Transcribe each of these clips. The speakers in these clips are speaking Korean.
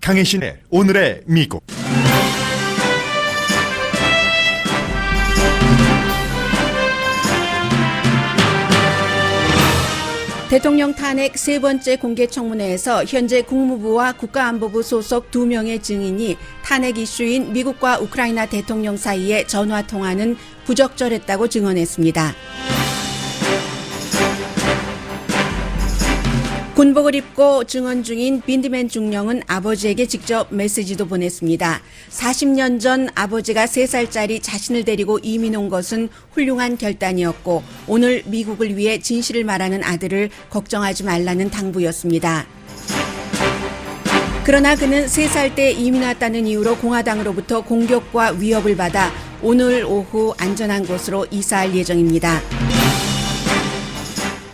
강혜신의 오늘의 미국. 대통령 탄핵 세 번째 공개청문회에서 현재 국무부와 국가안보부 소속 2명의 증인이 탄핵 이슈인 미국과 우크라이나 대통령 사이의 전화통화는 부적절했다고 증언했습니다. 군복을 입고 증언 중인 빈디맨 중령은 아버지에게 직접 메시지도 보냈습니다. 40년 전 아버지가 3살짜리 자신을 데리고 이민 온 것은 훌륭한 결단이었고 오늘 미국을 위해 진실을 말하는 아들을 걱정하지 말라는 당부였습니다. 그러나 그는 3살 때 이민 왔다는 이유로 공화당으로부터 공격과 위협을 받아 오늘 오후 안전한 곳으로 이사할 예정입니다.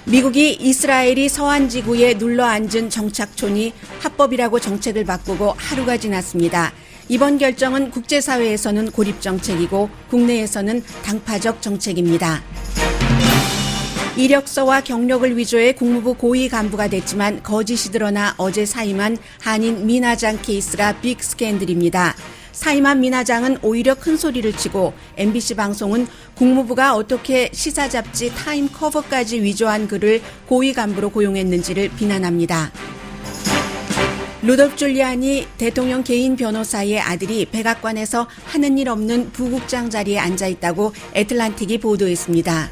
미국이 이스라엘이 서한 지구에 눌러앉은 정착촌이 합법이라고 정책을 바꾸고 하루가 지났습니다. 이번 결정은 국제사회에서는 고립정책이고 국내에서는 당파적 정책입니다. 이력서와 경력을 위조해 국무부 고위 간부가 됐지만 거짓이 드러나 어제 사임한 한인 미나장 케이스가 빅 스캔들입니다. 사임한 미나장은 오히려 큰 소리를 치고 MBC 방송은 국무부가 어떻게 시사 잡지 타임 커버까지 위조한 그를 고위 간부로 고용했는지를 비난합니다. 루돌프 줄리아니 대통령 개인 변호사의 아들이 백악관에서 하는 일 없는 부국장 자리에 앉아 있다고 애틀란틱이 보도했습니다.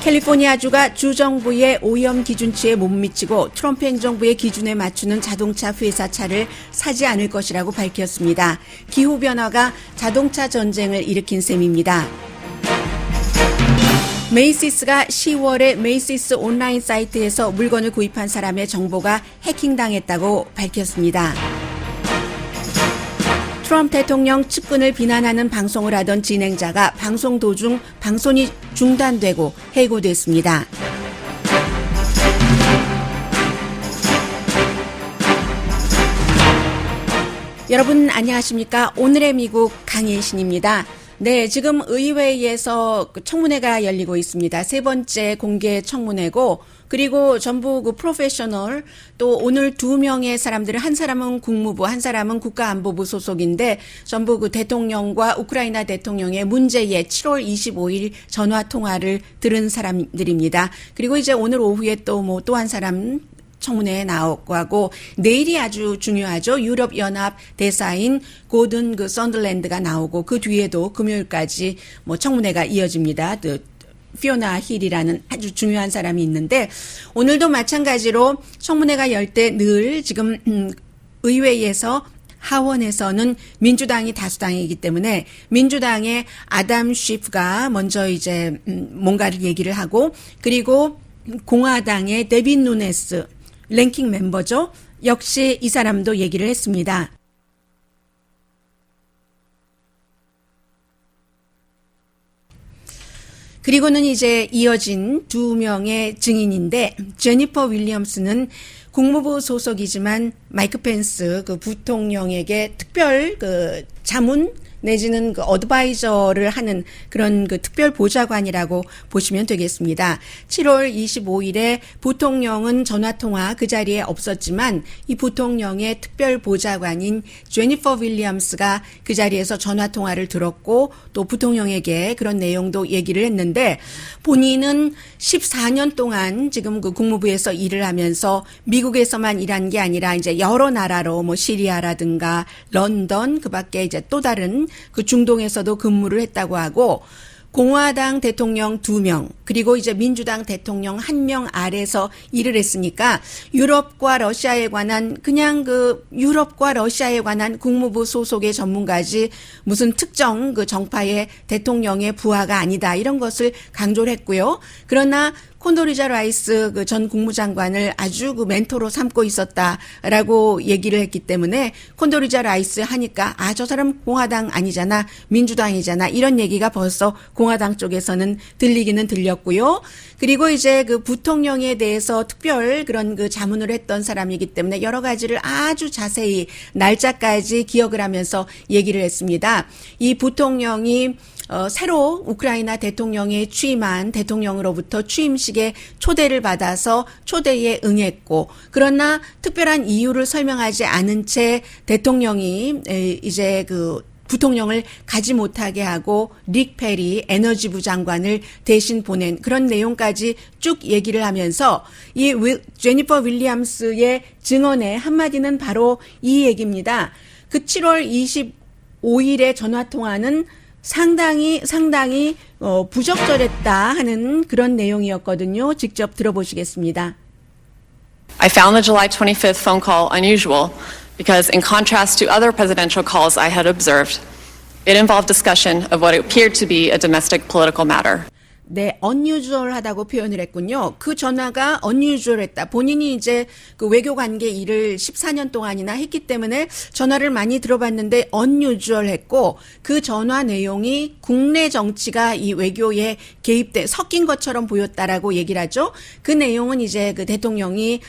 캘리포니아주가 주정부의 오염 기준치에 못 미치고 트럼프 행정부의 기준에 맞추는 자동차 회사 차를 사지 않을 것이라고 밝혔습니다. 기후변화가 자동차 전쟁을 일으킨 셈입니다. 메이시스가 10월에 메이시스 온라인 사이트에서 물건을 구입한 사람의 정보가 해킹당했다고 밝혔습니다. 트럼프 대통령 측근을 비난하는 방송을 하던 진행자가 방송 도중 방송이 중단되고 해고됐습니다. 여러분 안녕하십니까? 오늘의 미국 강혜신입니다. 네, 지금 의회에서 청문회가 열리고 있습니다. 세 번째 공개 청문회고 그리고 전부 프로페셔널 또 오늘 2명의 사람들은 한 사람은 국무부, 한 사람은 국가안보부 소속인데 전부 대통령과 우크라이나 대통령의 문제의 7월 25일 전화 통화를 들은 사람들입니다. 그리고 이제 오늘 오후에 또 한 사람 청문회에 나오고 하고 내일이 아주 중요하죠. 유럽연합 대사인 고든 선덜랜드가 나오고 그 뒤에도 금요일까지 청문회가 이어집니다. 피오나 힐이라는 아주 중요한 사람이 있는데 오늘도 마찬가지로 청문회가 열 때 늘 지금 의회에서 하원에서는 민주당이 다수당이기 때문에 민주당의 아담 쉬프가 먼저 이제 뭔가를 얘기를 하고 그리고 공화당의 데빈 누네스 랭킹 멤버죠. 역시 이 사람도 얘기를 했습니다. 그리고는 이제 이어진 2명의 증인인데 제니퍼 윌리엄스는 국무부 소속이지만 마이크 펜스 부통령에게 특별 자문 내지는 어드바이저를 하는 그런 특별 보좌관이라고 보시면 되겠습니다. 7월 25일에 부통령은 전화통화 그 자리에 없었지만 이 부통령의 특별 보좌관인 제니퍼 윌리엄스가 그 자리에서 전화통화를 들었고 또 부통령에게 그런 내용도 얘기를 했는데 본인은 14년 동안 지금 국무부에서 일을 하면서 미국에서만 일한 게 아니라 이제 여러 나라로 시리아라든가 런던 그 밖에 이제 또 다른 중동에서도 근무를 했다고 하고 공화당 대통령 2명 그리고 이제 민주당 대통령 1명 아래서 일을 했으니까 유럽과 러시아에 관한 그냥 유럽과 러시아에 관한 국무부 소속의 전문가지 무슨 특정 정파의 대통령의 부하가 아니다 이런 것을 강조를 했고요. 그러나 콘돌리자 라이스 전 국무장관을 아주 멘토로 삼고 있었다라고 얘기를 했기 때문에 콘돌리자 라이스 하니까 저 사람 공화당 아니잖아 민주당이잖아 이런 얘기가 벌써 공화당 쪽에서는 들리기는 들렸고요. 그리고 이제 부통령에 대해서 특별 그런 자문을 했던 사람이기 때문에 여러 가지를 아주 자세히 날짜까지 기억을 하면서 얘기를 했습니다. 이 부통령이 새로 우크라이나 대통령에 취임한 대통령으로부터 취임식에 초대를 받아서 초대에 응했고, 그러나 특별한 이유를 설명하지 않은 채 대통령이 이제 그 부통령을 가지 못하게 하고 릭 페리 에너지부 장관을 대신 보낸 그런 내용까지 쭉 얘기를 하면서 이 제니퍼 윌리엄스의 증언의 한마디는 바로 이 얘기입니다. 그 7월 25일의 전화통화는 상당히 부적절했다 하는 그런 내용이었거든요. 직접 들어보시겠습니다. I found the July 25th phone call unusual because, in contrast to other presidential calls I had observed, it involved discussion of what appeared to be a domestic political matter. 네, unusual하다고 표현을 했군요. 그 전화가 unusual했다. 본인이 이제 그 외교 관계 일을 14년 동안이나 했기 때문에 전화를 많이 들어봤는데 unusual했고, 그 전화 내용이 국내 정치가 이 외교에 섞인 것처럼 보였다라고 얘기를 하죠. 그 내용은 이제 그 대통령이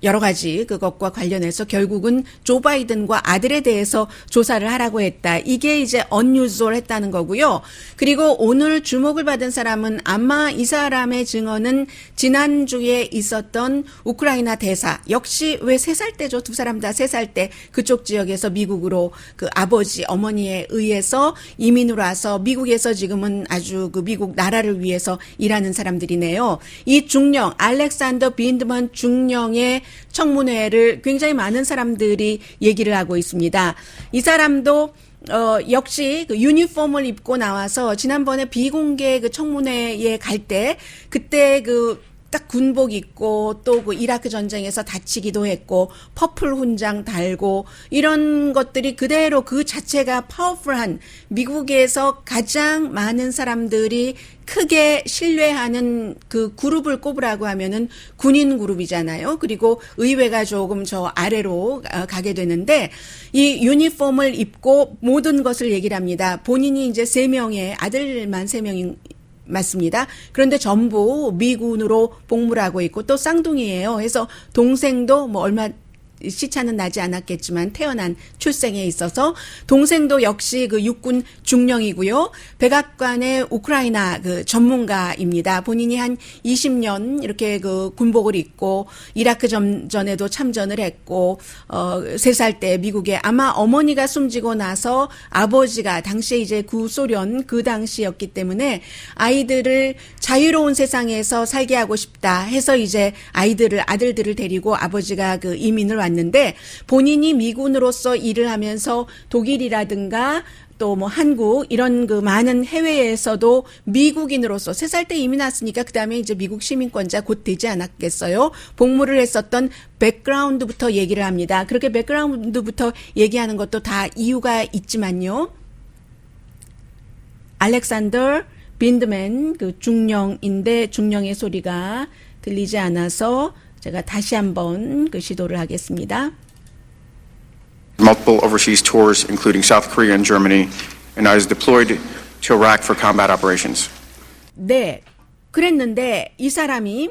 여러 가지 그것과 관련해서 결국은 조 바이든과 아들에 대해서 조사를 하라고 했다. 이게 이제 unusual 했다는 거고요. 그리고 오늘 주목을 받은 사람은 아마 이 사람의 증언은 지난주에 있었던 우크라이나 대사, 역시 왜 3살 때죠? 두 사람 다 3살 때 그쪽 지역에서 미국으로 그 아버지, 어머니에 의해서 이민으로 와서 미국에서 지금은 아주 그 미국 나라를 위해서 일하는 사람들이네요. 이 중령, 알렉산더 빈드먼 중령의 청문회를 굉장히 많은 사람들이 얘기를 하고 있습니다. 이 사람도 역시 그 유니폼을 입고 나와서 지난번에 비공개 그 청문회에 갈 때 그때 그 딱 군복 입고 또 그 이라크 전쟁에서 다치기도 했고 퍼플 훈장 달고 이런 것들이 그대로 그 자체가 파워풀한, 미국에서 가장 많은 사람들이 크게 신뢰하는 그 그룹을 꼽으라고 하면은 군인 그룹이잖아요. 그리고 의회가 조금 저 아래로 가게 되는데 이 유니폼을 입고 모든 것을 얘기를 합니다. 본인이 이제 3명의 아들만 3명인 맞습니다. 그런데 전부 미군으로 복무를 하고 있고 또 쌍둥이에요. 해서 동생도 얼마 시차는 나지 않았겠지만 태어난 출생에 있어서 동생도 역시 그 육군 중령이고요. 백악관의 우크라이나 그 전문가입니다. 본인이 한 20년 이렇게 그 군복을 입고 이라크 전에도 참전을 했고 3살 때 미국에 아마 어머니가 숨지고 나서 아버지가 당시에 이제 구소련 그 당시였기 때문에 아이들을 자유로운 세상에서 살게 하고 싶다 해서 이제 아들들을 데리고 아버지가 그 이민을 왔는데 본인이 미군으로서 일을 하면서 독일이라든가 또 한국 이런 그 많은 해외에서도 미국인으로서 3살 때 이민 왔으니까 그 다음에 이제 미국 시민권자 곧 되지 않았겠어요. 복무를 했었던 백그라운드부터 얘기를 합니다. 그렇게 백그라운드부터 얘기하는 것도 다 이유가 있지만요. 알렉산더 빈드맨 그 중령인데 중령의 소리가 들리지 않아서 제가 다시 한번 그 시도를 하겠습니다. Multiple overseas tours, including South Korea and Germany, and I was deployed to Iraq for combat operations. 네, 그랬는데 이 사람이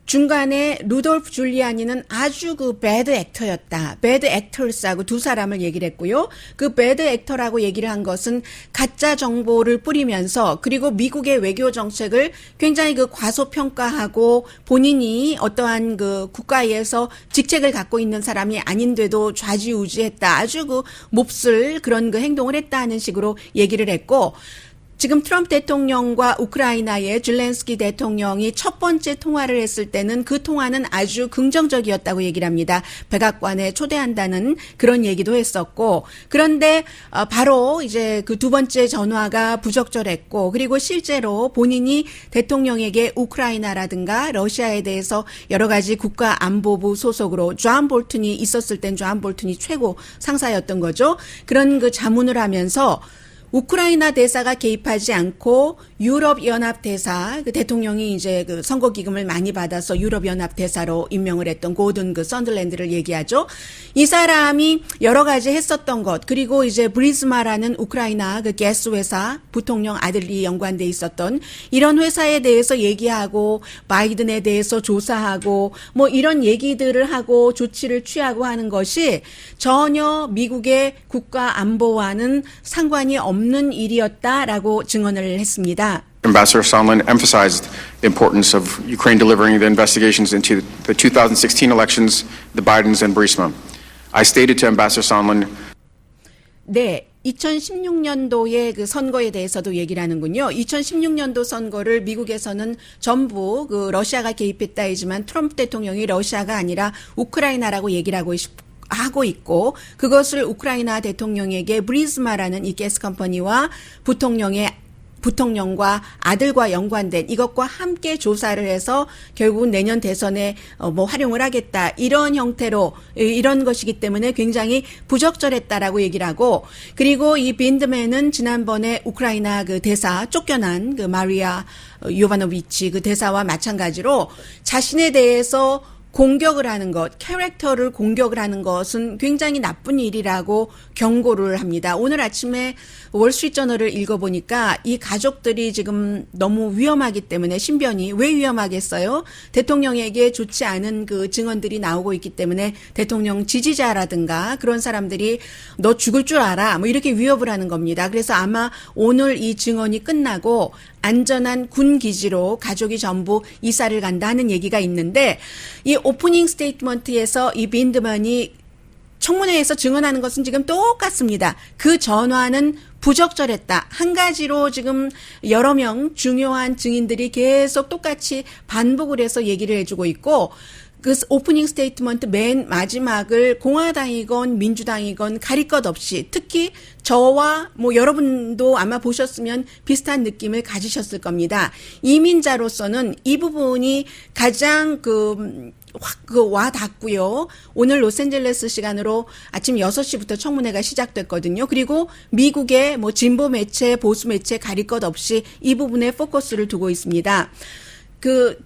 중간에 루돌프 줄리아니는 아주 그 배드 액터였다. 배드 액터스하고 두 사람을 얘기를 했고요. 그 배드 액터라고 얘기를 한 것은 가짜 정보를 뿌리면서 그리고 미국의 외교 정책을 굉장히 그 과소평가하고 본인이 어떠한 그 국가에서 직책을 갖고 있는 사람이 아닌데도 좌지우지했다. 아주 그 몹쓸 그런 그 행동을 했다 하는 식으로 얘기를 했고 지금 트럼프 대통령과 우크라이나의 젤렌스키 대통령이 첫 번째 통화를 했을 때는 그 통화는 아주 긍정적이었다고 얘기를 합니다. 백악관에 초대한다는 그런 얘기도 했었고 그런데 바로 이제 그 두 번째 전화가 부적절했고 그리고 실제로 본인이 대통령에게 우크라이나라든가 러시아에 대해서 여러 가지 국가안보부 소속으로 존 볼튼이 있었을 땐 존 볼튼이 최고 상사였던 거죠. 그런 그 자문을 하면서 우크라이나 대사가 개입하지 않고 유럽연합 대사, 그 대통령이 이제 그 선거 기금을 많이 받아서 유럽연합 대사로 임명을 했던 고든 그 선덜랜드를 얘기하죠. 이 사람이 여러 가지 했었던 것, 그리고 이제 브리즈마라는 우크라이나 그 가스 회사 부통령 아들이 연관돼 있었던 이런 회사에 대해서 얘기하고 바이든에 대해서 조사하고 뭐 이런 얘기들을 하고 조치를 취하고 하는 것이 전혀 미국의 국가 안보와는 상관이 없는 일이었다라고 증언을 했습니다. Ambassador Sondland emphasized the importance of Ukraine delivering the investigations into the 2016 elections, the Bidens and Burisma. I stated to Ambassador Sondland. 네. 2016년도의 그 선거에 대해서도 얘기를 하는군요. 2016년도 선거를 미국에서는 전부 그 러시아가 개입했다 하지만 트럼프 대통령이 러시아가 아니라 우크라이나라고 얘기를 하고 있고 그것을 우크라이나 대통령에게 브리즈마라는 이 가스 컴퍼니와 부통령과 아들과 연관된 이것과 함께 조사를 해서 결국은 내년 대선에 뭐 활용을 하겠다. 이런 형태로 이런 것이기 때문에 굉장히 부적절했다라고 얘기를 하고 그리고 이 빈드맨은 지난번에 우크라이나 그 대사 쫓겨난 그 마리아 요바노비치 그 대사와 마찬가지로 자신에 대해서 공격을 하는 것, 캐릭터를 공격을 하는 것은 굉장히 나쁜 일이라고 경고를 합니다. 오늘 아침에 월스트리트저널을 읽어보니까 이 가족들이 지금 너무 위험하기 때문에 신변이 왜 위험하겠어요? 대통령에게 좋지 않은 그 증언들이 나오고 있기 때문에 대통령 지지자라든가 그런 사람들이 너 죽을 줄 알아 뭐 이렇게 위협을 하는 겁니다. 그래서 아마 오늘 이 증언이 끝나고 안전한 군 기지로 가족이 전부 이사를 간다는 얘기가 있는데 이 오프닝 스테이트먼트에서 이 빈드만이 청문회에서 증언하는 것은 지금 똑같습니다. 그 전화는 부적절했다. 한 가지로 지금 여러 명 중요한 증인들이 계속 똑같이 반복을 해서 얘기를 해주고 있고 그 오프닝 스테이트먼트 맨 마지막을 공화당이건 민주당이건 가릴 것 없이 특히 저와 뭐 여러분도 아마 보셨으면 비슷한 느낌을 가지셨을 겁니다. 이민자로서는 이 부분이 가장 와 닿고요. 오늘 로스앤젤레스 시간으로 아침 6시부터 청문회가 시작됐거든요. 그리고 미국의 뭐 진보 매체, 보수 매체 가릴 것 없이 이 부분에 포커스를 두고 있습니다. 그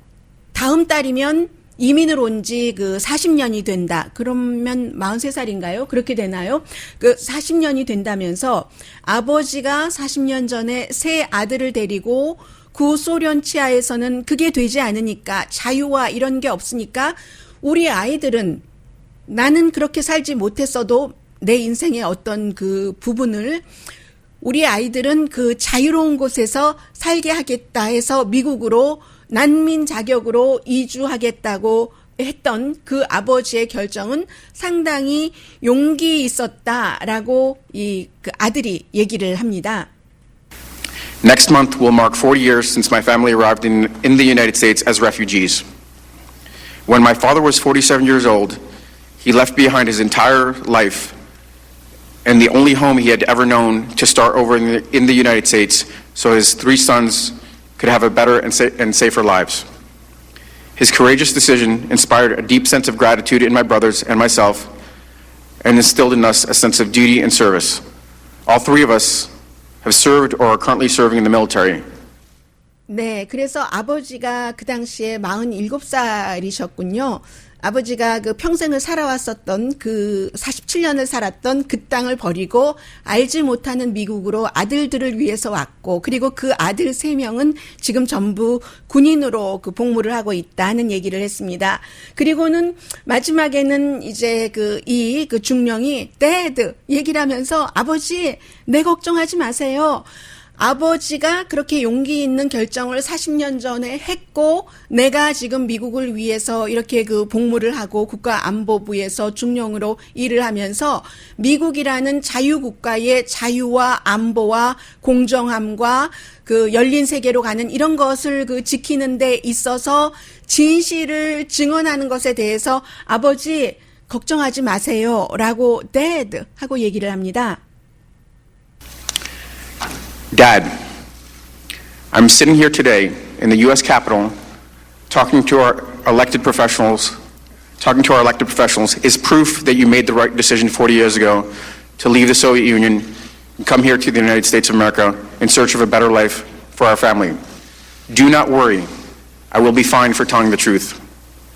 다음 달이면 이민을 온 지 그 40년이 된다. 그러면 43살인가요? 그렇게 되나요? 그 40년이 된다면서 아버지가 40년 전에 새 아들을 데리고 구소련 치하에서는 그게 되지 않으니까 자유와 이런 게 없으니까 우리 아이들은 나는 그렇게 살지 못했어도 내 인생의 어떤 그 부분을 우리 아이들은 그 자유로운 곳에서 살게 하겠다 해서 미국으로 난민 자격으로 이주하겠다고 했던 그 아버지의 결정은 상당히 용기 있었다라고 그 아들이 얘기를 합니다. Next month will mark 40 years since my family arrived in the United States as refugees. When my father was 47 years old, he left behind his entire life and the only home he had ever known to start over in the United States so his 3 sons could have a better and safer lives. His courageous decision inspired a deep sense of gratitude in my brothers and myself and instilled in us a sense of duty and service. All 3 of us have served or are currently serving in the military. 네, 그래서 아버지가 그 당시에 47살이셨군요. 아버지가 그 평생을 살아왔었던 그 47년을 살았던 그 땅을 버리고 알지 못하는 미국으로 아들들을 위해서 왔고 그리고 그 아들 3명은 지금 전부 군인으로 그 복무를 하고 있다는 얘기를 했습니다. 그리고는 마지막에는 이제 그 중령이 Dad 얘기를 하면서 아버지 내 걱정하지 마세요. 아버지가 그렇게 용기 있는 결정을 40년 전에 했고 내가 지금 미국을 위해서 이렇게 그 복무를 하고 국가안보부에서 중령으로 일을 하면서 미국이라는 자유국가의 자유와 안보와 공정함과 그 열린 세계로 가는 이런 것을 그 지키는 데 있어서 진실을 증언하는 것에 대해서 아버지 걱정하지 마세요 라고 Dad 하고 얘기를 합니다. Dad, I'm sitting here today in the U.S. Capitol talking to our elected professionals is proof that you made the right decision 40 years ago to leave the Soviet Union and come here to the United States of America in search of a better life for our family. Do not worry. I will be fine for telling the truth.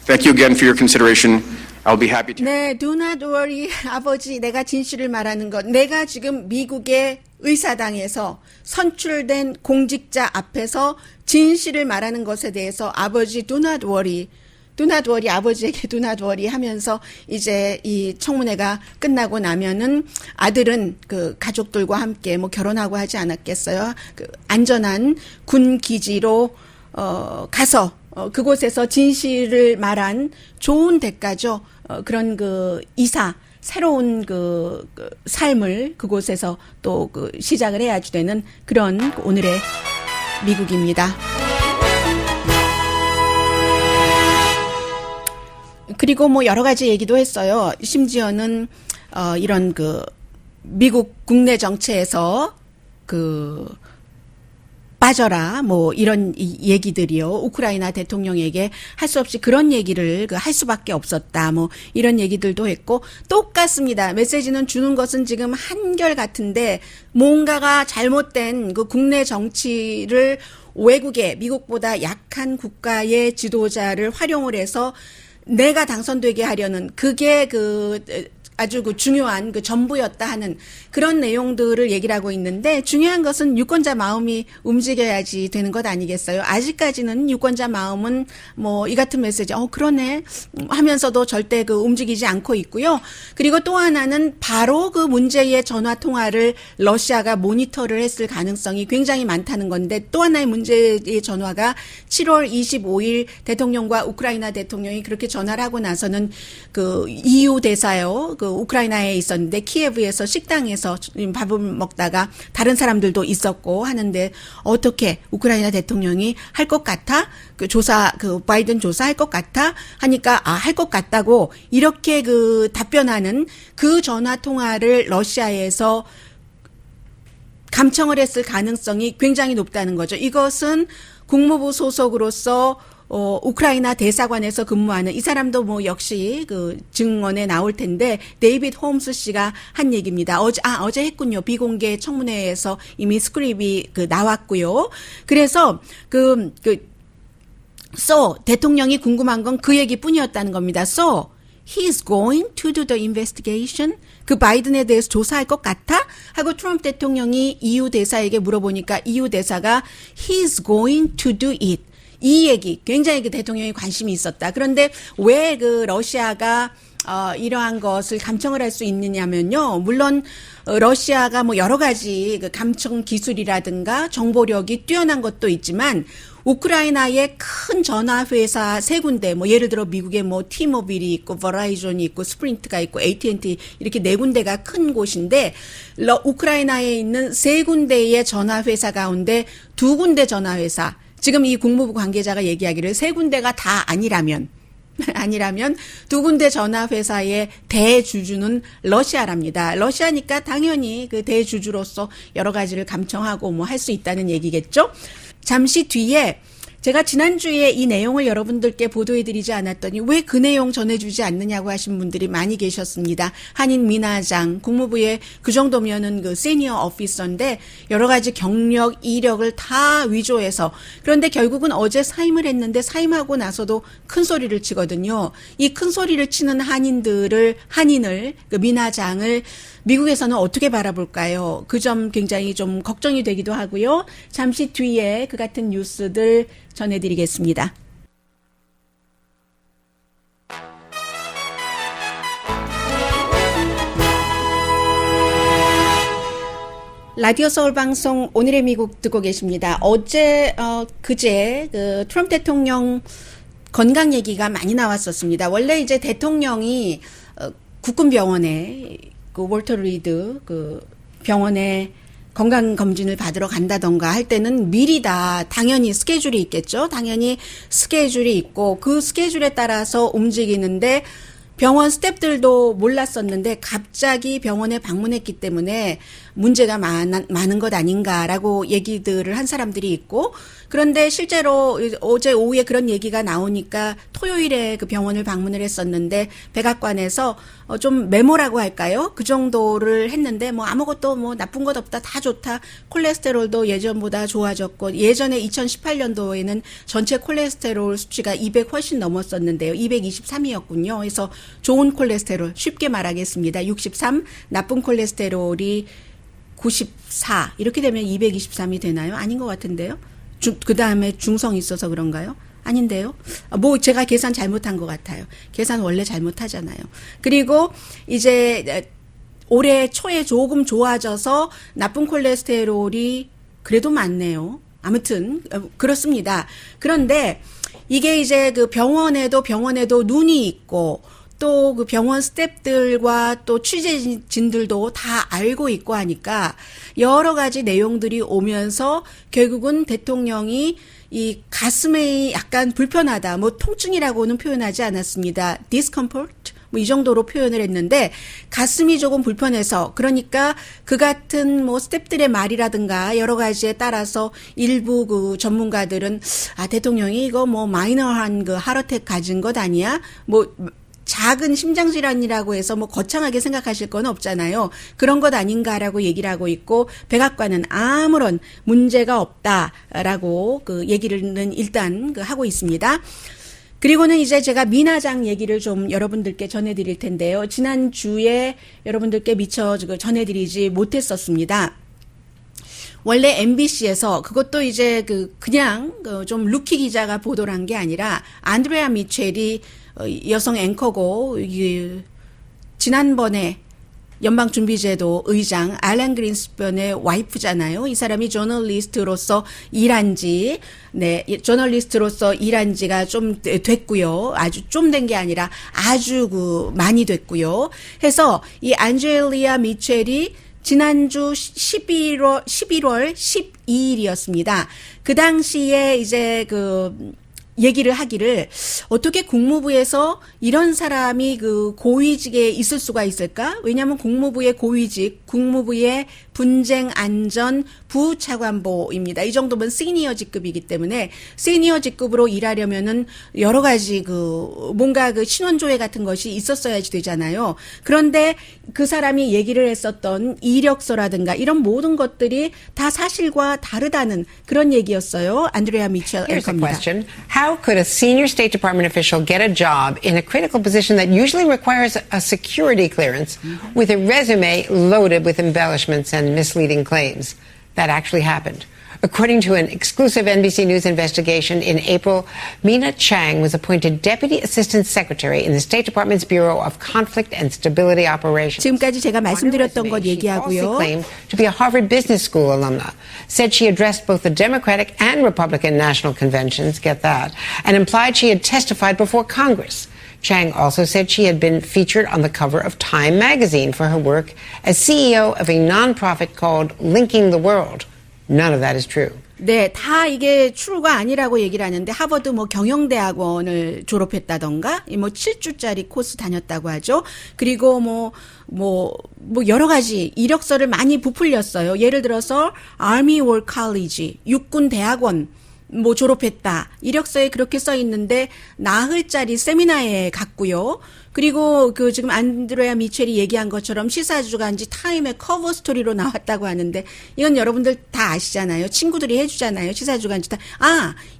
Thank you again for your consideration. I'll be happy to. 네, do not worry. 아버지, 내가 진실을 말하는 것. 내가 지금 미국의 의사당에서 선출된 공직자 앞에서 진실을 말하는 것에 대해서 아버지, do not worry. do not worry, 아버지에게 do not worry 하면서 이제 이 청문회가 끝나고 나면은 아들은 그 가족들과 함께 뭐 결혼하고 하지 않았겠어요? 그 안전한 군 기지로 가서 그곳에서 진실을 말한 좋은 대가죠. 그런 그 이사 새로운 그 삶을 그곳에서 또 그 시작을 해야지 되는 그런 오늘의 미국입니다. 그리고 뭐 여러 가지 얘기도 했어요. 심지어는 이런 그 미국 국내 정치에서 그 빠져라 뭐 이런 얘기들이요. 우크라이나 대통령에게 할 수 없이 그런 얘기를 할 수밖에 없었다. 뭐 이런 얘기들도 했고 똑같습니다. 메시지는 주는 것은 지금 한결 같은데 뭔가가 잘못된 그 국내 정치를 외국의 미국보다 약한 국가의 지도자를 활용을 해서 내가 당선되게 하려는 그게 그 아주 그 중요한 그 전부였다 하는 그런 내용들을 얘기를 하고 있는데 중요한 것은 유권자 마음이 움직여야지 되는 것 아니겠어요? 아직까지는 유권자 마음은 뭐 이 같은 메시지 그러네 하면서도 절대 그 움직이지 않고 있고요. 그리고 또 하나는 바로 그 문제의 전화 통화를 러시아가 모니터를 했을 가능성이 굉장히 많다는 건데 또 하나의 문제의 전화가 7월 25일 대통령과 우크라이나 대통령이 그렇게 전화를 하고 나서는 그 EU 대사요. 그 우크라이나에 있었는데 키예브에서 식당에서 밥을 먹다가 다른 사람들도 있었고 하는데 어떻게 우크라이나 대통령이 할 것 같아? 그 조사 그 바이든 조사할 것 같아? 하니까 할 것 같다고 이렇게 그 답변하는 그 전화 통화를 러시아에서 감청을 했을 가능성이 굉장히 높다는 거죠. 이것은 국무부 소속으로서 우크라이나 대사관에서 근무하는 이 사람도 뭐 역시 그 증언에 나올 텐데 데이비드 홈스 씨가 한 얘기입니다. 어제 했군요. 비공개 청문회에서 이미 스크립이 그 나왔고요. 그래서 대통령이 궁금한 건 그 얘기뿐이었다는 겁니다. So he is going to do the investigation. 그 바이든에 대해서 조사할 것 같아? 하고 트럼프 대통령이 EU 대사에게 물어보니까 EU 대사가 he is going to do it. 이 얘기 굉장히 그 대통령이 관심이 있었다. 그런데 왜 그 러시아가 이러한 것을 감청을 할 수 있느냐면요. 물론 러시아가 뭐 여러 가지 그 감청 기술이라든가 정보력이 뛰어난 것도 있지만 우크라이나의 큰 전화 회사 세 군데 뭐 예를 들어 미국의 뭐 T-모빌이 있고 버라이전이 있고 스프린트가 있고 AT&T 이렇게 네 군데가 큰 곳인데 우크라이나에 있는 세 군데의 전화 회사 가운데 두 군데 전화 회사 지금 이 국무부 관계자가 얘기하기를 세 군데가 다 아니라면 두 군데 전화회사의 대주주는 러시아랍니다. 러시아니까 당연히 그 대주주로서 여러 가지를 감청하고 뭐 할 수 있다는 얘기겠죠. 잠시 뒤에 제가 지난주에 이 내용을 여러분들께 보도해드리지 않았더니 왜 그 내용 전해주지 않느냐고 하신 분들이 많이 계셨습니다. 한인 미나장 국무부의 그 정도면은 그 시니어 오피서인데 여러 가지 경력, 이력을 다 위조해서 그런데 결국은 어제 사임을 했는데 사임하고 나서도 큰 소리를 치거든요. 이 큰 소리를 치는 한인을 그 미나장을 미국에서는 어떻게 바라볼까요? 그 점 굉장히 좀 걱정이 되기도 하고요. 잠시 뒤에 그 같은 뉴스들 전해드리겠습니다. 라디오 서울 방송 오늘의 미국 듣고 계십니다. 그제 그 트럼프 대통령 건강 얘기가 많이 나왔었습니다. 원래 이제 대통령이 국군병원에 그 월터 리드 그 병원에 건강검진을 받으러 간다던가 할 때는 미리 다 당연히 스케줄이 있겠죠. 당연히 스케줄이 있고 그 스케줄에 따라서 움직이는데 병원 스태프들도 몰랐었는데 갑자기 병원에 방문했기 때문에 문제가 많은 것 아닌가라고 얘기들을 한 사람들이 있고, 그런데 실제로 어제 오후에 그런 얘기가 나오니까 토요일에 그 병원을 방문을 했었는데 백악관에서 좀 메모라고 할까요? 그 정도를 했는데 뭐 아무것도 뭐 나쁜 것 없다, 다 좋다. 콜레스테롤도 예전보다 좋아졌고, 예전에 2018년도에는 전체 콜레스테롤 수치가 200 훨씬 넘었었는데요. 223이었군요. 그래서 좋은 콜레스테롤, 쉽게 말하겠습니다. 63, 나쁜 콜레스테롤이 94. 이렇게 되면 223이 되나요? 아닌 것 같은데요. 그 다음에 중성이 있어서 그런가요? 아닌데요. 뭐 제가 계산 잘못한 것 같아요. 계산 원래 잘못하잖아요. 그리고 이제 올해 초에 조금 좋아져서 나쁜 콜레스테롤이 그래도 많네요. 아무튼 그렇습니다. 그런데 이게 이제 그 병원에도 눈이 있고 또 그 병원 스태프들과 또 취재진들도 다 알고 있고 하니까 여러 가지 내용들이 오면서 결국은 대통령이 이 가슴에 약간 불편하다, 뭐 통증이라고는 표현하지 않았습니다. discomfort? 뭐 이 정도로 표현을 했는데 가슴이 조금 불편해서, 그러니까 그 같은 뭐 스태프들의 말이라든가 여러 가지에 따라서 일부 그 전문가들은 대통령이 이거 뭐 마이너한 그 하트어택 가진 것 아니야? 뭐 작은 심장질환이라고 해서 뭐 거창하게 생각하실 건 없잖아요. 그런 것 아닌가라고 얘기를 하고 있고, 백악관은 아무런 문제가 없다라고 그 얘기는 일단 하고 있습니다. 그리고는 이제 제가 미나장 얘기를 좀 여러분들께 전해드릴 텐데요. 지난주에 여러분들께 미처 전해드리지 못했었습니다. 원래 MBC에서 그것도 이제 그냥 좀 루키 기자가 보도를 한 게 아니라 안드레아 미첼이 여성 앵커고 지난번에 연방준비제도 의장 알란 그린스펀의 와이프잖아요. 이 사람이 저널리스트로서 일한 지가 좀 됐고요. 아주 좀 된 게 아니라 아주 많이 됐고요. 해서 이 안젤리아 미첼이 지난주 11월 12일이었습니다. 그 당시에 이제 얘기를 하기를, 어떻게 국무부에서 이런 사람이 고위직에 있을 수가 있을까? 왜냐하면 국무부의 고위직, 국무부의 분쟁안전 부차관보입니다. 이 정도면 시니어 직급이기 때문에 시니어 직급으로 일하려면은 여러 가지 뭔가 신원조회 같은 것이 있었어야지 되잖아요. 그런데 그 사람이 얘기를 했었던 이력서라든가 이런 모든 것들이 다 사실과 다르다는 그런 얘기였어요. 안드레아 미첼 Here's the 앵커입니다. question. How could a senior State Department official get a job in a critical position that usually requires a security clearance with a resume loaded with embellishments and misleading claims? That actually happened. According to an exclusive NBC News investigation in April, Mina Chang was appointed Deputy Assistant Secretary in the State Department's Bureau of Conflict and Stability Operations. 지금까지 제가 말씀드렸던 것 She falsely 얘기하고요. claimed to be a Harvard Business School alumna, said she addressed both the Democratic and Republican national conventions, get that, and implied she had testified before Congress. Chang also said she had been featured on the cover of Time magazine for her work as CEO of a nonprofit called Linking the World. None of that is true. 네, 다 이게 true가 아니라고 얘기를 하는데, 하버드 경영대학원을 졸업했다던가, 7주짜리 코스 다녔다고 하죠. 그리고 여러 가지 이력서를 많이 부풀렸어요. 예를 들어서 Army War College, 육군 대학원 졸업했다. 이력서에 그렇게 써 있는데 나흘짜리 세미나에 갔고요. 그리고 지금 안드레아 미첼이 얘기한 것처럼 시사주간지 타임의 커버 스토리로 나왔다고 하는데, 이건 여러분들 다 아시잖아요. 친구들이 해주잖아요. 시사주간지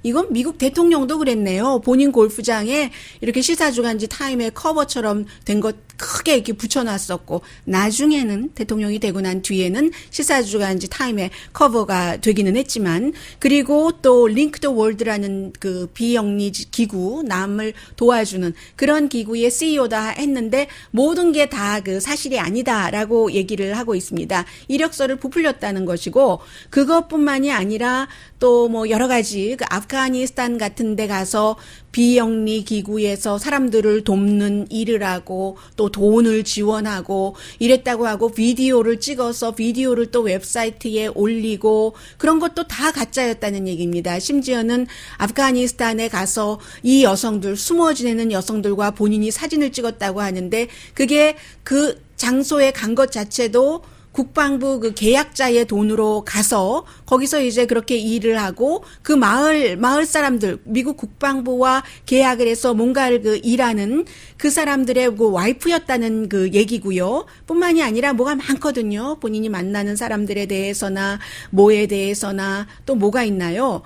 이건 미국 대통령도 그랬네요. 본인 골프장에 이렇게 시사주간지 타임의 커버처럼 된 것 크게 이렇게 붙여놨었고, 나중에는 대통령이 되고 난 뒤에는 시사주간지 타임의 커버가 되기는 했지만, 그리고 또 링크 더 월드라는 비영리 기구, 남을 도와주는 그런 기구의 CEO다 했는데 모든 게 다 사실이 아니다라고 얘기를 하고 있습니다. 이력서를 부풀렸다는 것이고, 그것뿐만이 아니라 또 여러 가지 아프가니스탄 같은 데 가서 비영리 기구에서 사람들을 돕는 일을 하고 또 돈을 지원하고 이랬다고 하고, 비디오를 찍어서 비디오를 또 웹사이트에 올리고, 그런 것도 다 가짜였다는 얘기입니다. 심지어는 아프가니스탄에 가서 이 여성들, 숨어 지내는 여성들과 본인이 사진을 찍었다고 하는데, 그게 그 장소에 간 것 자체도 국방부 그 계약자의 돈으로 가서 거기서 이제 그렇게 일을 하고 그 마을 사람들 미국 국방부와 계약을 해서 뭔가를 그 일하는 그 사람들의 그 와이프였다는 그 얘기고요. 뿐만이 아니라 뭐가 많거든요. 본인이 만나는 사람들에 대해서나 뭐에 대해서나 또 뭐가 있나요?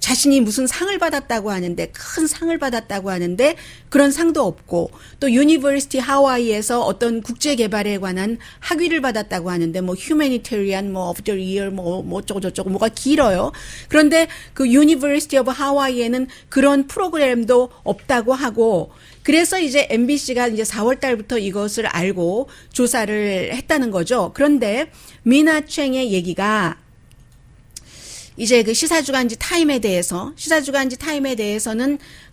자신이 무슨 상을 받았다고 하는데, 큰 상을 받았다고 하는데, 그런 상도 없고, 또 유니버시티 하와이에서 어떤 국제 개발에 관한 학위를 받았다고 하는데, 뭐, 휴머니테리안, 뭐, of the year, 뭐, 어쩌고저쩌고, 뭐가 길어요. 그런데 그 유니버시티 오브 하와이에는 그런 프로그램도 없다고 하고, 그래서 이제 MBC가 이제 4월 달부터 이것을 알고 조사를 했다는 거죠. 그런데 미나챙의 얘기가 이제 그 시사주간지 타임에 대해서는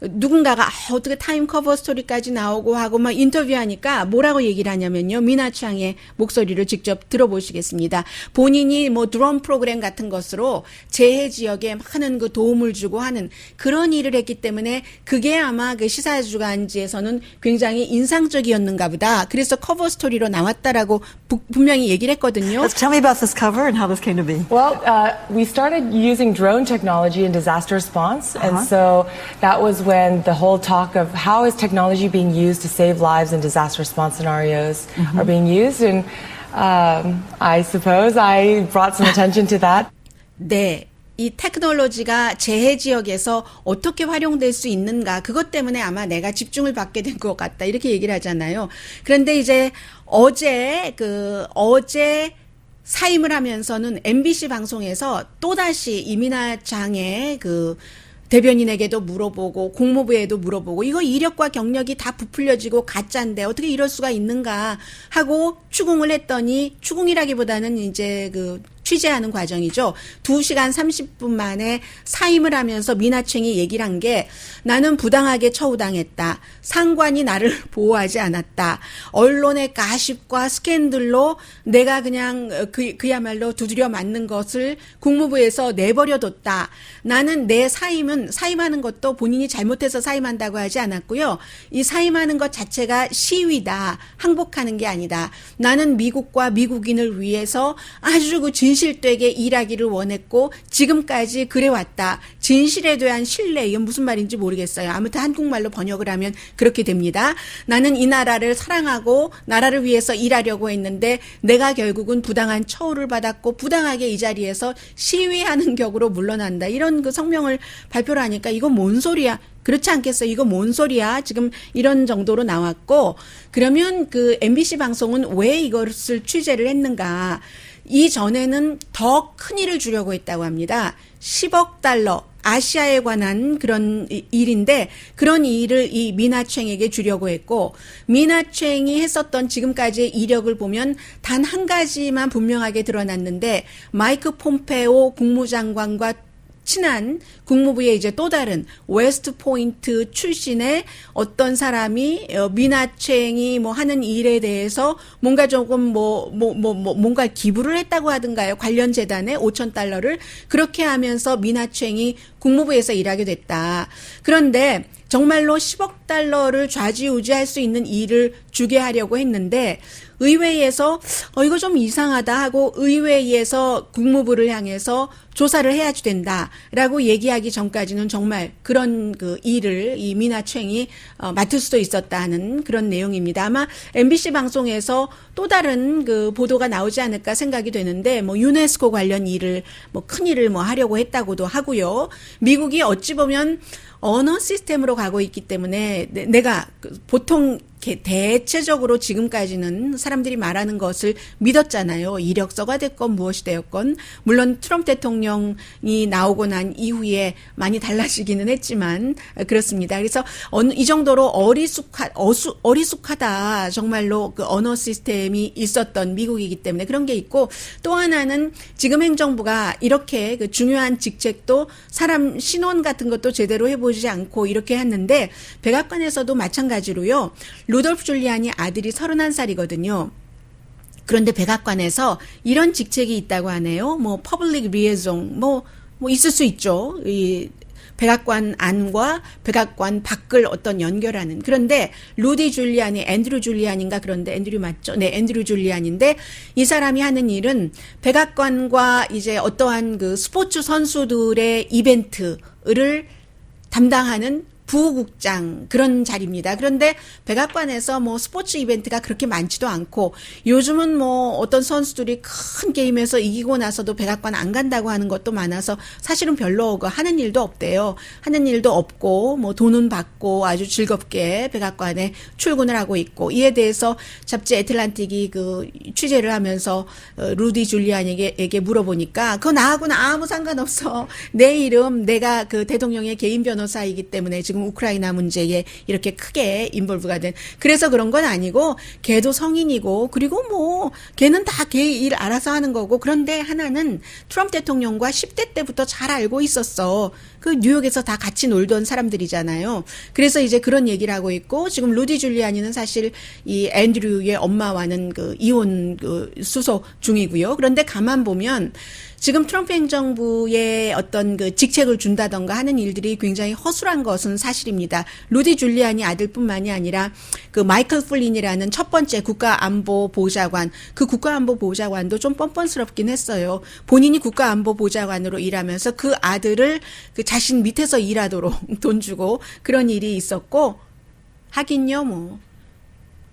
누군가가 어떻게 타임 커버 스토리까지 나오고 하고 막 인터뷰하니까 뭐라고 얘기를 하냐면요. 미나창의 목소리를 직접 들어보시겠습니다. 본인이 뭐 드론 프로그램 같은 것으로 재해 지역에 많은 그 도움을 주고 하는 그런 일을 했기 때문에 그게 아마 그 시사주간지에서는 굉장히 인상적이었는가 보다. 그래서 커버 스토리로 나왔다라고 분명히 얘기를 했거든요. Let's tell me about this cover and how this came to be. Well, we started using drone technology in disaster response, and so that was when the whole talk of how is technology being used to save lives in disaster response scenarios are being used, and I suppose I brought some attention to that. 네. 이 테크놀로지가 재해 지역에서 어떻게 활용될 수 있는가 그것 때문에 아마 내가 집중을 받게 된 것 같다 이렇게 얘기를 하잖아요. 그런데 이제 어제 사임을 하면서는 MBC 방송에서 또다시 이민아 장의 그 대변인에게도 물어보고 공무부에도 물어보고 이거 이력과 경력이 다 부풀려지고 가짜인데 어떻게 이럴 수가 있는가 하고 추궁을 했더니 추궁이라기보다는 이제 그 취재하는 과정이죠. 2시간 30분 만에 사임을 하면서 미나챙이 얘기를 한 게 나는 부당하게 처우당했다. 상관이 나를 보호하지 않았다. 언론의 가십과 스캔들로 내가 그냥 그야말로 두드려 맞는 것을 국무부에서 내버려뒀다. 나는 내 사임하는 것도 본인이 잘못해서 사임한다고 하지 않았고요. 이 사임하는 것 자체가 시위다. 항복하는 게 아니다. 나는 미국과 미국인을 위해서 아주 그 진실되게 일하기를 원했고 지금까지 그래왔다. 진실에 대한 신뢰 이건 무슨 말인지 모르겠어요. 아무튼 한국말로 번역을 하면 그렇게 됩니다. 나는 이 나라를 사랑하고 나라를 위해서 일하려고 했는데 내가 결국은 부당한 처우를 받았고 부당하게 이 자리에서 시위하는 격으로 물러난다. 이런 그 성명을 발표를 하니까 이거 뭔 소리야. 그렇지 않겠어요? 이거 뭔 소리야? 지금 이런 정도로 나왔고 그러면 그 MBC 방송은 왜 이것을 취재를 했는가? 이전에는 더 큰 일을 주려고 했다고 합니다. 10억 달러 아시아에 관한 그런 일인데 그런 일을 이 미나챙에게 주려고 했고 미나챙이 했었던 지금까지의 이력을 보면 단 한 가지만 분명하게 드러났는데 마이크 폼페오 국무장관과 친한 국무부의 이제 또 다른 웨스트 포인트 출신의 어떤 사람이 미나챙이 뭐 하는 일에 대해서 뭔가 조금 뭔가 기부를 했다고 하던가요. 관련 재단에 5,000달러를 그렇게 하면서 미나챙이 국무부에서 일하게 됐다. 그런데 정말로 10억 달러를 좌지우지할 수 있는 일을 주게 하려고 했는데 의회에서 이거 좀 이상하다 하고 의회에서 국무부를 향해서 조사를 해야 된다라고 얘기하기 전까지는 정말 그런 그 일을 이 미나챙이 맡을 수도 있었다 하는 그런 내용입니다. 아마 MBC 방송에서 또 다른 그 보도가 나오지 않을까 생각이 되는데 뭐 유네스코 관련 일을 뭐 큰 일을 뭐 하려고 했다고도 하고요. 미국이 어찌 보면 언어 시스템으로 가고 있기 때문에 내가 보통 대체적으로 지금까지는 사람들이 말하는 것을 믿었잖아요. 이력서가 됐건 무엇이 되었건 물론 트럼프 대통령이 나오고 난 이후에 많이 달라지기는 했지만 그렇습니다. 그래서 이 정도로 어리숙하다 정말로 그 언어 시스템이 있었던 미국이기 때문에 그런 게 있고 또 하나는 지금 행정부가 이렇게 그 중요한 직책도 사람 신원 같은 것도 제대로 해보지 않고 이렇게 했는데 백악관에서도 마찬가지로요. 루돌프 줄리안이 아들이 31살이거든요. 그런데 백악관에서 이런 직책이 있다고 하네요. 뭐 퍼블릭 리에종 뭐 있을 수 있죠. 백악관 안과 백악관 밖을 어떤 연결하는. 그런데 루디 줄리안이 앤드류 줄리안인가 그런데 앤드류 맞죠? 네, 앤드류 줄리안인데 이 사람이 하는 일은 백악관과 이제 어떠한 그 스포츠 선수들의 이벤트를 담당하는 부국장 그런 자리입니다. 그런데 백악관에서 뭐 스포츠 이벤트가 그렇게 많지도 않고 요즘은 뭐 어떤 선수들이 큰 게임에서 이기고 나서도 백악관 안 간다고 하는 것도 많아서 사실은 별로 하는 일도 없대요. 하는 일도 없고 뭐 돈은 받고 아주 즐겁게 백악관에 출근을 하고 있고 이에 대해서 잡지 애틀란틱이 그 취재를 하면서 루디 줄리안에게 물어보니까 그거 나하고는 아무 상관없어. 내 이름 내가 그 대통령의 개인 변호사이기 때문에 지금 우크라이나 문제에 이렇게 크게 인볼브가 된 그래서 그런 건 아니고 걔도 성인이고 그리고 뭐 걔는 다 걔 일 알아서 하는 거고 그런데 하나는 트럼프 대통령과 10대 때부터 잘 알고 있었어. 그 뉴욕에서 다 같이 놀던 사람들이잖아요. 그래서 이제 그런 얘기를 하고 있고 지금 루디 줄리아니는 사실 이 앤드류의 엄마와는 그 이혼 그 수속 중이고요. 그런데 가만 보면 지금 트럼프 행정부의 어떤 그 직책을 준다던가 하는 일들이 굉장히 허술한 것은 사실입니다. 루디 줄리안이 아들뿐만이 아니라 그 마이클 플린이라는 첫 번째 국가안보보좌관, 그 국가안보보좌관도 좀 뻔뻔스럽긴 했어요. 본인이 국가안보보좌관으로 일하면서 그 아들을 그 자신 밑에서 일하도록 돈 주고 그런 일이 있었고 하긴요 뭐.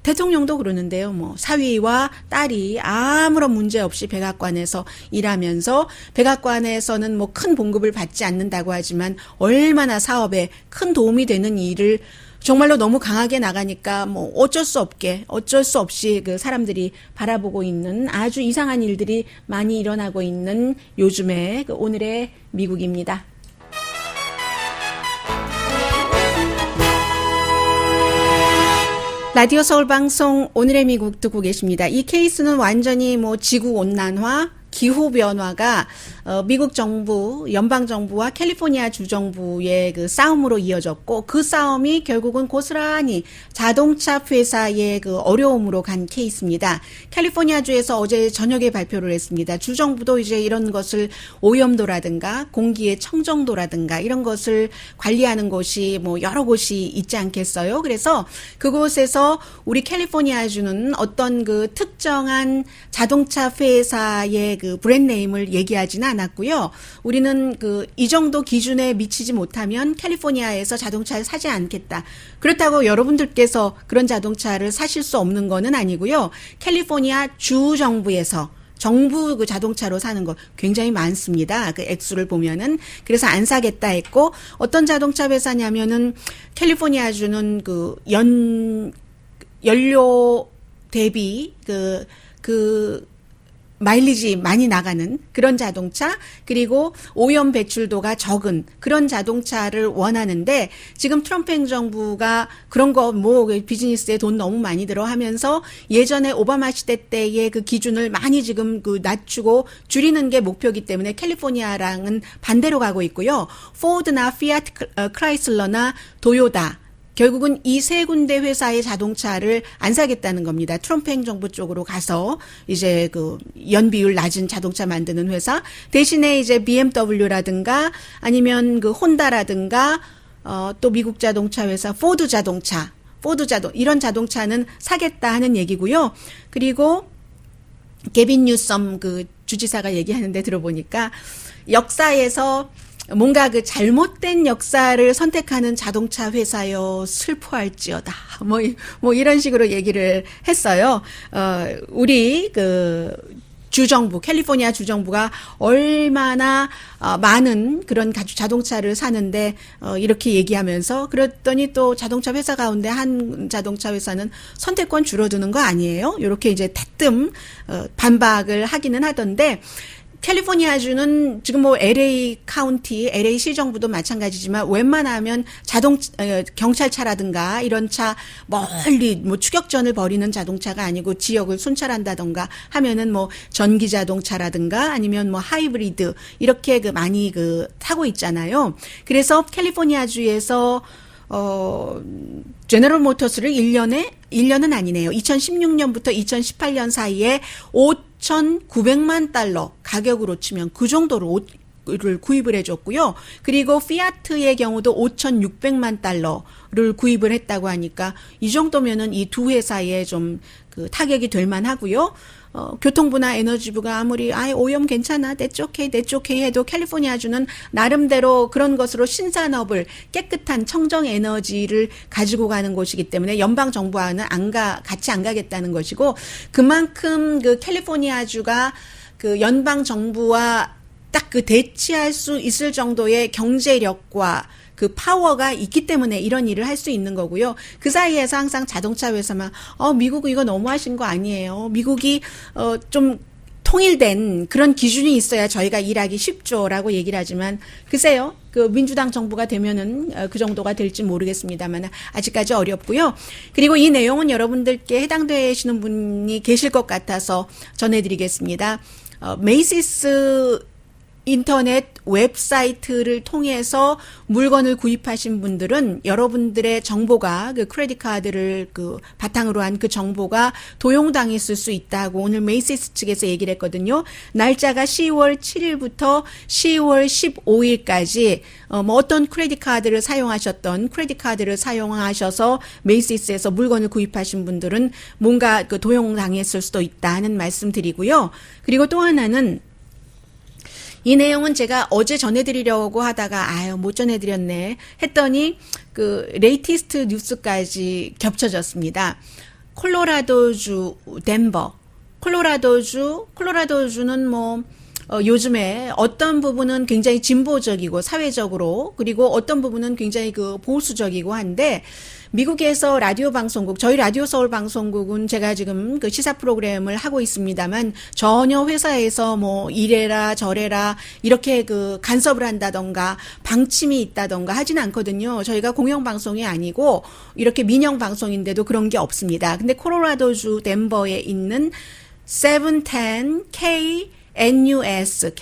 대통령도 그러는데요. 뭐 사위와 딸이 아무런 문제 없이 백악관에서 일하면서 백악관에서는 뭐 큰 봉급을 받지 않는다고 하지만 얼마나 사업에 큰 도움이 되는 일을 정말로 너무 강하게 나가니까 뭐 어쩔 수 없이 그 사람들이 바라보고 있는 아주 이상한 일들이 많이 일어나고 있는 요즘의 그 오늘의 미국입니다. 라디오 서울 방송 오늘의 미국 듣고 계십니다. 이 케이스는 완전히 뭐 지구 온난화, 기후 변화가 미국 정부, 연방 정부와 캘리포니아 주 정부의 그 싸움으로 이어졌고 그 싸움이 결국은 고스란히 자동차 회사의 그 어려움으로 간 케이스입니다. 캘리포니아 주에서 어제 저녁에 발표를 했습니다. 주 정부도 이제 이런 것을 오염도라든가 공기의 청정도라든가 이런 것을 관리하는 곳이 뭐 여러 곳이 있지 않겠어요? 그래서 그곳에서 우리 캘리포니아 주는 어떤 그 특정한 자동차 회사의 그 브랜드 네임을 얘기하지는 않았고요. 우리는 그 이 정도 기준에 미치지 못하면 캘리포니아에서 자동차를 사지 않겠다. 그렇다고 여러분들께서 그런 자동차를 사실 수 없는 거는 아니고요. 캘리포니아 주 정부에서 정부 그 자동차로 사는 거 굉장히 많습니다. 그 액수를 보면은. 그래서 안 사겠다 했고 어떤 자동차 회사냐면은 캘리포니아주는 그 연료 대비 그 마일리지 많이 나가는 그런 자동차 그리고 오염 배출도가 적은 그런 자동차를 원하는데 지금 트럼프 행정부가 그런 거 뭐 비즈니스에 돈 너무 많이 들어 하면서 예전에 오바마 시대 때의 그 기준을 많이 지금 그 낮추고 줄이는 게 목표이기 때문에 캘리포니아랑은 반대로 가고 있고요. 포드나 피아트 크라이슬러나 도요타 결국은 이 세 군데 회사의 자동차를 안 사겠다는 겁니다. 트럼프 행정부 쪽으로 가서 이제 그 연비율 낮은 자동차 만드는 회사 대신에 이제 BMW라든가 아니면 그 혼다라든가 또 미국 자동차 회사 포드 자동차 이런 자동차는 사겠다 하는 얘기고요. 그리고 게빈 뉴섬 그 주지사가 얘기하는데 들어보니까 역사에서 뭔가 그 잘못된 역사를 선택하는 자동차 회사여 슬퍼할지어다. 뭐 이런 식으로 얘기를 했어요. 우리 그 주정부, 캘리포니아 주정부가 얼마나 많은 그런 자동차를 사는데 이렇게 얘기하면서 그랬더니 또 자동차 회사 가운데 한 자동차 회사는 선택권 줄어드는 거 아니에요? 이렇게 이제 대뜸 반박을 하기는 하던데 캘리포니아주는 지금 뭐 LA 카운티, LA 시정부도 마찬가지지만 웬만하면 경찰차라든가 이런 차 멀리 뭐 추격전을 벌이는 자동차가 아니고 지역을 순찰한다던가 하면은 뭐 전기 자동차라든가 아니면 뭐 하이브리드 이렇게 그 많이 그 타고 있잖아요. 그래서 캘리포니아주에서 제너럴 모터스를 1년은 아니네요. 2016년부터 2018년 사이에 $5,900만 가격으로 치면 그 정도로 를 구입을 해줬고요. 그리고 피아트의 경우도 5,600만 달러를 구입을 했다고 하니까 이 정도면은 이 두 회사에 좀 그 타격이 될 만하고요. 교통부나 에너지부가 아무리 오염 괜찮아, that's okay 해도 캘리포니아주는 나름대로 그런 것으로 신산업을 깨끗한 청정 에너지를 가지고 가는 곳이기 때문에 연방 정부와는 같이 안 가겠다는 것이고 그만큼 그 캘리포니아주가 그 연방 정부와 딱 그 대치할 수 있을 정도의 경제력과 그 파워가 있기 때문에 이런 일을 할 수 있는 거고요. 그 사이에서 항상 자동차 회사만 미국 이거 너무하신 거 아니에요. 미국이 좀 통일된 그런 기준이 있어야 저희가 일하기 쉽죠라고 얘기를 하지만 글쎄요. 그 민주당 정부가 되면은 그 정도가 될지 모르겠습니다만 아직까지 어렵고요. 그리고 이 내용은 여러분들께 해당되시는 분이 계실 것 같아서 전해드리겠습니다. 메이시스 인터넷 웹사이트를 통해서 물건을 구입하신 분들은 여러분들의 정보가 그 크레딧 카드를 그 바탕으로 한 그 정보가 도용당했을 수 있다고 오늘 메이시스 측에서 얘기를 했거든요. 날짜가 10월 7일부터 10월 15일까지 뭐 어떤 크레딧 카드를 사용하셨던 크레딧 카드를 사용하셔서 메이시스에서 물건을 구입하신 분들은 뭔가 그 도용당했을 수도 있다는 말씀드리고요. 그리고 또 하나는 이 내용은 제가 어제 전해드리려고 하다가 못 전해드렸네 했더니 그 레이티스트 뉴스까지 겹쳐졌습니다. 콜로라도주 덴버, 콜로라도주는 뭐 요즘에 어떤 부분은 굉장히 진보적이고 사회적으로 그리고 어떤 부분은 굉장히 그 보수적이고 한데 미국에서 라디오 방송국, 저희 라디오 서울 방송국은 제가 지금 그 시사 프로그램을 하고 있습니다만 전혀 회사에서 뭐 이래라 저래라 이렇게 그 간섭을 한다던가 방침이 있다던가 하지는 않거든요. 저희가 공영방송이 아니고 이렇게 민영방송인데도 그런 게 없습니다. 근데 콜로라도주 덴버에 있는 710K NUS,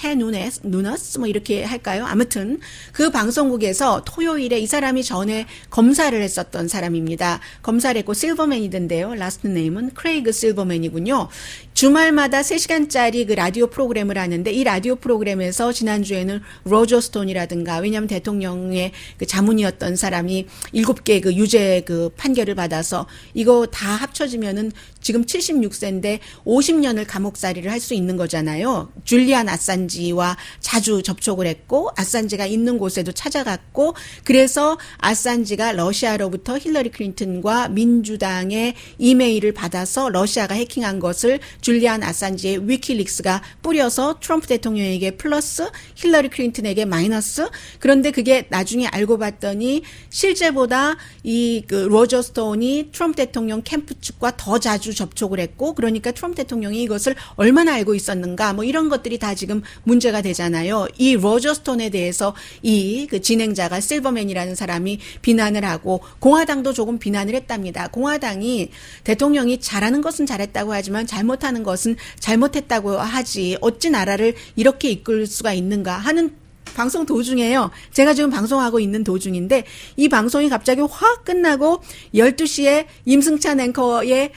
누너스 뭐 이렇게 할까요? 아무튼 그 방송국에서 토요일에 이 사람이 전에 검사를 했었던 사람입니다. 검사를 했고 실버맨이던데요. 라스트 네임은 크레이그 실버맨이군요. 주말마다 3시간짜리 그 라디오 프로그램을 하는데 이 라디오 프로그램에서 지난주에는 로저 스톤이라든가 왜냐하면 대통령의 그 자문이었던 사람이 7개 그 유죄 그 판결을 받아서 이거 다 합쳐지면은 지금 76세인데 50년을 감옥살이를 할 수 있는 거잖아요. 줄리안 아산지와 자주 접촉을 했고 아산지가 있는 곳에도 찾아갔고 그래서 아산지가 러시아로부터 힐러리 클린턴과 민주당의 이메일을 받아서 러시아가 해킹한 것을 줄리안 아산지의 위키릭스가 뿌려서 트럼프 대통령에게 플러스 힐러리 클린턴에게 마이너스 그런데 그게 나중에 알고 봤더니 실제보다 이 그 로저 스톤이 트럼프 대통령 캠프 측과 더 자주 접촉을 했고 그러니까 트럼프 대통령이 이것을 얼마나 알고 있었는가 뭐 이런 것들이 다 지금 문제가 되잖아요. 이 로저 스톤에 대해서 이 그 진행자가 실버맨이라는 사람이 비난을 하고 공화당도 조금 비난을 했답니다. 공화당이 대통령이 잘하는 것은 잘했다고 하지만 잘못하는 것은 잘못했다고 하지 어찌 나라를 이렇게 이끌 수가 있는가 하는 방송 도중에요. 제가 지금 방송하고 있는 도중인데 이 방송이 갑자기 확 끝나고 12시에 임승찬 앵커의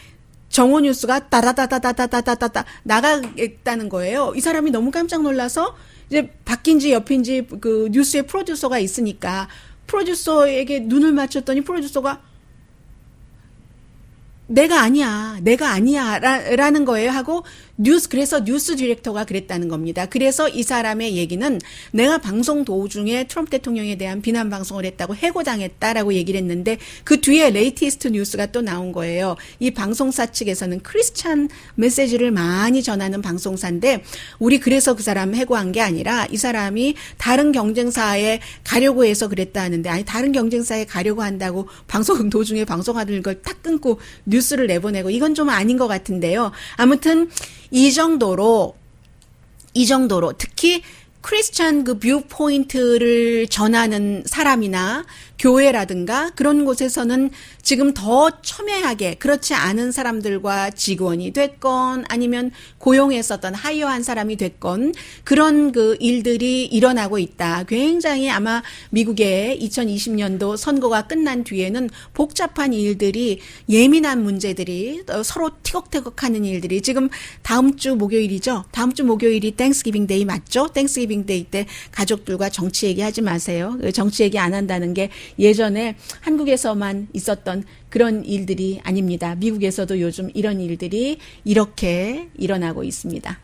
정오 뉴스가 따다다다다다다다다 나가겠다는 거예요. 이 사람이 너무 깜짝 놀라서 이제 바뀐지 옆인지 그 뉴스의 프로듀서가 있으니까 프로듀서에게 눈을 맞췄더니 프로듀서가 내가 아니야 라는 거예요 하고 그래서 뉴스 디렉터가 그랬다는 겁니다. 그래서 이 사람의 얘기는 내가 방송 도중에 트럼프 대통령에 대한 비난 방송을 했다고 해고당했다라고 얘기를 했는데 그 뒤에 레이티스트 뉴스가 또 나온 거예요. 이 방송사 측에서는 크리스찬 메시지를 많이 전하는 방송사인데 우리 그래서 그 사람 해고한 게 아니라 이 사람이 다른 경쟁사에 가려고 해서 그랬다 하는데 아니 다른 경쟁사에 가려고 한다고 방송 도중에 방송하는 걸 딱 끊고 뉴스를 내보내고 이건 좀 아닌 것 같은데요. 아무튼 이 정도로 특히 크리스찬 그 뷰 포인트를 전하는 사람이나 교회라든가 그런 곳에서는 지금 더 첨예하게 그렇지 않은 사람들과 직원이 됐건 아니면 고용했었던 하이어한 사람이 됐건 그런 그 일들이 일어나고 있다. 굉장히 아마 미국의 2020년도 선거가 끝난 뒤에는 복잡한 일들이 예민한 문제들이 서로 티격태격하는 일들이 지금 다음 주 목요일이죠. 다음 주 목요일이 땡스기빙 데이 맞죠? 땡스기빙 데이 때 가족들과 정치 얘기하지 마세요. 정치 얘기 안 한다는 게 예전에 한국에서만 있었던 그런 일들이 아닙니다. 미국에서도 요즘 이런 일들이 이렇게 일어나고 있습니다.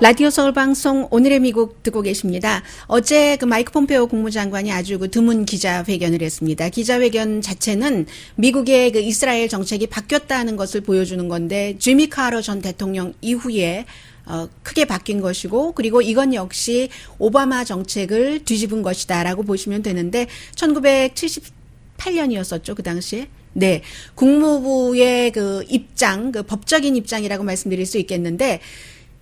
라디오 서울 방송 오늘의 미국 듣고 계십니다. 어제 그 마이크 폼페오 국무장관이 아주 그 드문 기자회견을 했습니다. 기자회견 자체는 미국의 그 이스라엘 정책이 바뀌었다는 것을 보여주는 건데 지미 카터 전 대통령 이후에 크게 바뀐 것이고 그리고 이건 역시 오바마 정책을 뒤집은 것이다라고 보시면 되는데 1978년이었었죠. 그 당시에. 네. 국무부의 그 입장, 그 법적인 입장이라고 말씀드릴 수 있겠는데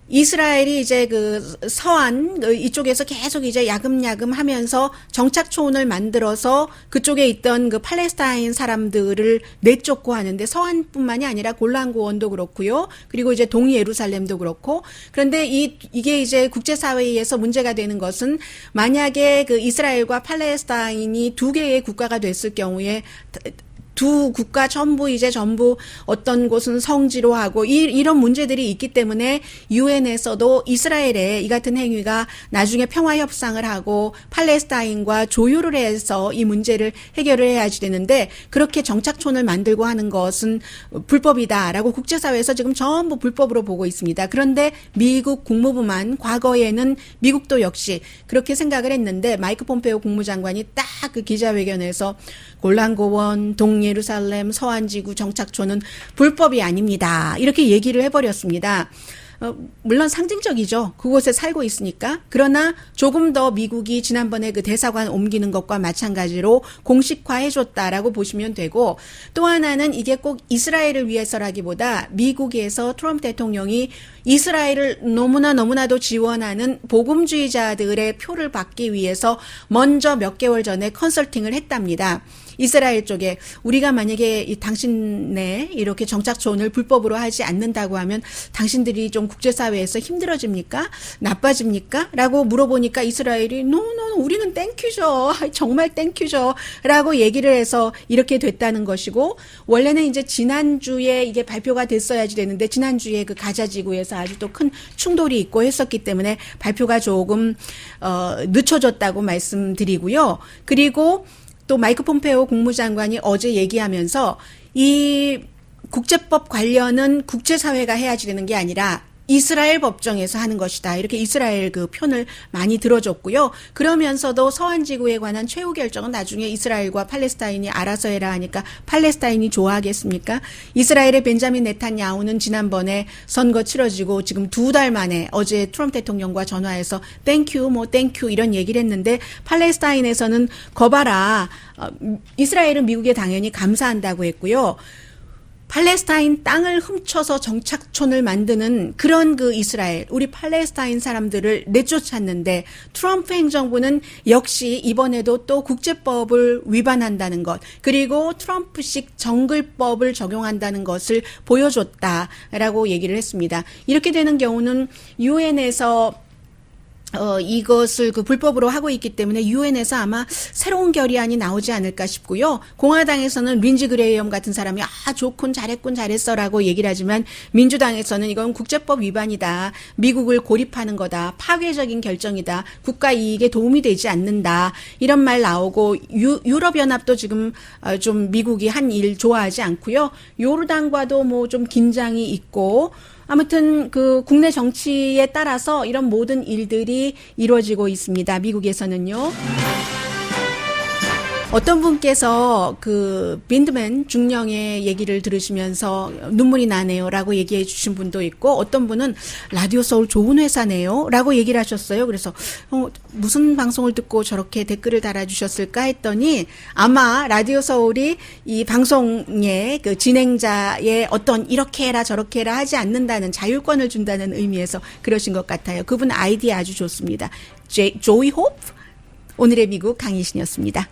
이스라엘이 이제 그 서안 이쪽에서 계속 이제 야금야금 하면서 정착촌을 만들어서 그쪽에 있던 그 팔레스타인 사람들을 내쫓고 하는데 서안뿐만이 아니라 골란고원도 그렇고요. 그리고 이제 동예루살렘도 그렇고 그런데 이게 이제 국제사회에서 문제가 되는 것은 만약에 그 이스라엘과 팔레스타인이 두 개의 국가가 됐을 경우에 두 국가 전부 어떤 곳은 성지로 하고 이런 문제들이 있기 때문에 유엔에서도 이스라엘의 이 같은 행위가 나중에 평화 협상을 하고 팔레스타인과 조율을 해서 이 문제를 해결을 해야지 되는데 그렇게 정착촌을 만들고 하는 것은 불법이다라고 국제사회에서 지금 전부 불법으로 보고 있습니다. 그런데 미국 국무부만 과거에는 미국도 역시 그렇게 생각을 했는데 마이크 폼페오 국무장관이 딱 그 기자회견에서 골란고원, 동예루살렘, 서안지구 정착촌은 불법이 아닙니다. 이렇게 얘기를 해버렸습니다. 물론 상징적이죠. 그곳에 살고 있으니까. 그러나 조금 더 미국이 지난번에 그 대사관 옮기는 것과 마찬가지로 공식화해줬다라고 보시면 되고 또 하나는 이게 꼭 이스라엘을 위해서라기보다 미국에서 트럼프 대통령이 이스라엘을 너무나도 지원하는 복음주의자들의 표를 받기 위해서 먼저 몇 개월 전에 컨설팅을 했답니다. 이스라엘 쪽에 우리가 만약에 당신네 이렇게 정착촌을 불법으로 하지 않는다고 하면 당신들이 좀 국제사회에서 힘들어집니까? 나빠집니까? 라고 물어보니까 이스라엘이 No, 우리는 땡큐죠. 정말 땡큐죠. 라고 얘기를 해서 이렇게 됐다는 것이고 원래는 이제 지난주에 이게 발표가 됐어야지 되는데 지난주에 그 가자지구에서 아주 또 큰 충돌이 있고 했었기 때문에 발표가 조금 늦춰졌다고 말씀드리고요. 그리고 또 마이크 폼페오 국무장관이 어제 얘기하면서 이 국제법 관련은 국제사회가 해야지 되는 게 아니라 이스라엘 법정에서 하는 것이다. 이렇게 이스라엘 그 편을 많이 들어줬고요. 그러면서도 서안지구에 관한 최후 결정은 나중에 이스라엘과 팔레스타인이 알아서 해라 하니까 팔레스타인이 좋아하겠습니까? 이스라엘의 벤자민 네탄야후는 지난번에 선거 치러지고 지금 2달 만에 어제 트럼프 대통령과 전화해서 땡큐 이런 얘기를 했는데 팔레스타인에서는 거봐라. 이스라엘은 미국에 당연히 감사한다고 했고요. 팔레스타인 땅을 훔쳐서 정착촌을 만드는 그런 그 이스라엘, 우리 팔레스타인 사람들을 내쫓았는데 트럼프 행정부는 역시 이번에도 또 국제법을 위반한다는 것, 그리고 트럼프식 정글법을 적용한다는 것을 보여줬다라고 얘기를 했습니다. 이렇게 되는 경우는 유엔에서 이것을 그 불법으로 하고 있기 때문에 유엔에서 아마 새로운 결의안이 나오지 않을까 싶고요. 공화당에서는 린지 그레이엄 같은 사람이 좋군 잘했어라고 얘기를 하지만 민주당에서는 이건 국제법 위반이다. 미국을 고립하는 거다. 파괴적인 결정이다. 국가 이익에 도움이 되지 않는다. 이런 말 나오고 유럽연합도 지금 좀 미국이 한 일 좋아하지 않고요. 요르단과도 뭐 좀 긴장이 있고 아무튼 그 국내 정치에 따라서 이런 모든 일들이 이루어지고 있습니다. 미국에서는요. 어떤 분께서 그 빈드맨 중령의 얘기를 들으시면서 눈물이 나네요라고 얘기해 주신 분도 있고 어떤 분은 라디오 서울 좋은 회사네요라고 얘기를 하셨어요. 그래서 무슨 방송을 듣고 저렇게 댓글을 달아주셨을까 했더니 아마 라디오 서울이 이 방송의 그 진행자의 어떤 이렇게 해라 저렇게 해라 하지 않는다는 자율권을 준다는 의미에서 그러신 것 같아요. 그분 아이디어 아주 좋습니다. 조이 호프 오늘의 미국 강희신이었습니다.